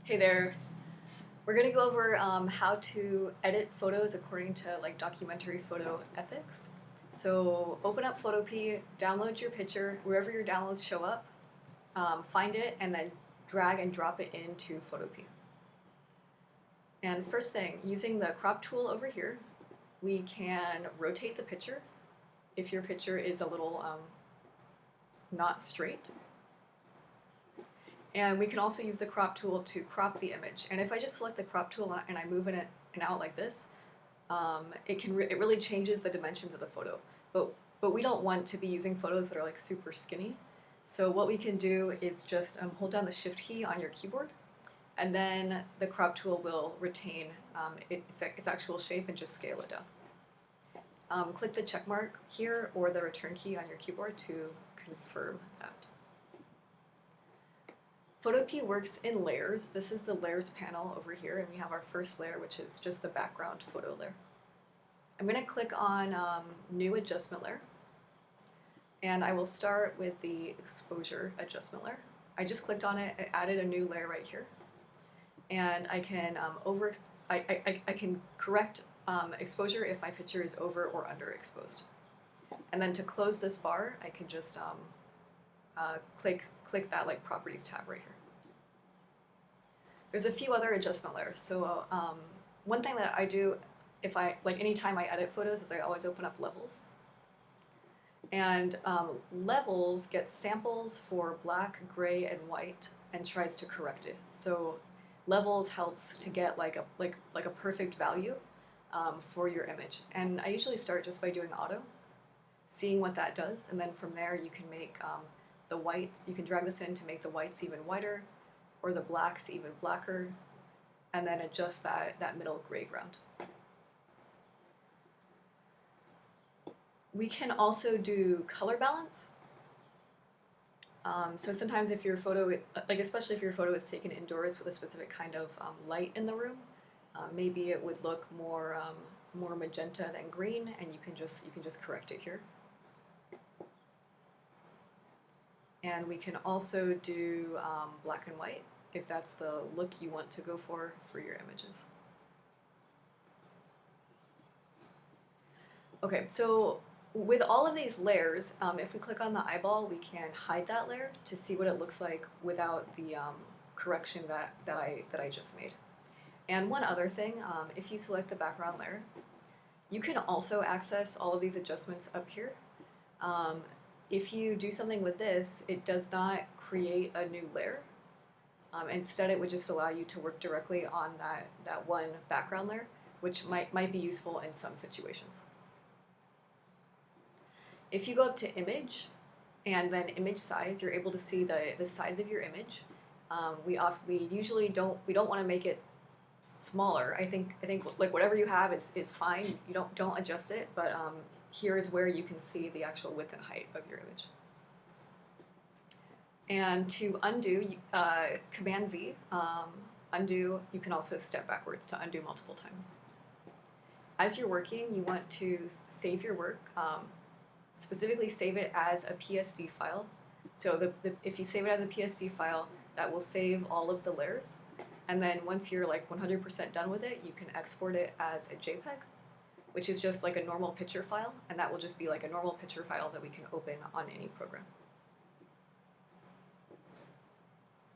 Hey there. We're gonna go over how to edit photos according to like documentary photo ethics. So open up Photopea, download your picture, wherever your downloads show up, find it, and then drag and drop it into Photopea. And first thing, using the crop tool over here, we can rotate the picture if your picture is a little not straight. And we can also use the crop tool to crop the image. And if I just select the crop tool and I move it and out like this, it really changes the dimensions of the photo. But we don't want to be using photos that are like super skinny. So what we can do is just hold down the Shift key on your keyboard, and then the crop tool will retain its actual shape and just scale it down. Click the check mark here or the return key on your keyboard to confirm that. Photopea works in layers. This is the layers panel over here, and we have our first layer, which is just the background photo layer. I'm going to click on New Adjustment Layer, and I will start with the Exposure Adjustment Layer. I just clicked on it, I added a new layer right here, and I can I can correct exposure if my picture is over or underexposed. And then to close this bar, I can just click that like Properties tab right here. There's a few other adjustment layers. So one thing that I do anytime I edit photos is I always open up Levels. And Levels gets samples for black, gray, and white and tries to correct it. So Levels helps to get like a perfect value for your image. And I usually start just by doing auto, seeing what that does, and then from there you can make the whites, you can drag this in to make the whites even whiter, or the blacks even blacker, and then adjust that middle gray ground. We can also do color balance. So sometimes if your photo, especially if your photo is taken indoors with a specific kind of light in the room, maybe it would look more magenta than green, and you can just correct it here. And we can also do black and white if that's the look you want to go for your images. Okay, so with all of these layers, if we click on the eyeball, we can hide that layer to see what it looks like without the correction that I just made. And one other thing, if you select the background layer, you can also access all of these adjustments up here. If you do something with this, it does not create a new layer. Instead, it would just allow you to work directly on that one background layer, which might be useful in some situations. If you go up to Image and then Image Size, you're able to see the size of your image. We usually don't want to make it smaller. I think like whatever you have is fine. You don't adjust it, but here is where you can see the actual width and height of your image. And to undo, Command Z, undo. You can also step backwards to undo multiple times. As you're working, you want to save your work. Specifically, save it as a PSD file. So if you save it as a PSD file, that will save all of the layers. And then once you're like 100% done with it, you can export it as a JPEG, which is just like a normal picture file, and that will just be like a normal picture file that we can open on any program.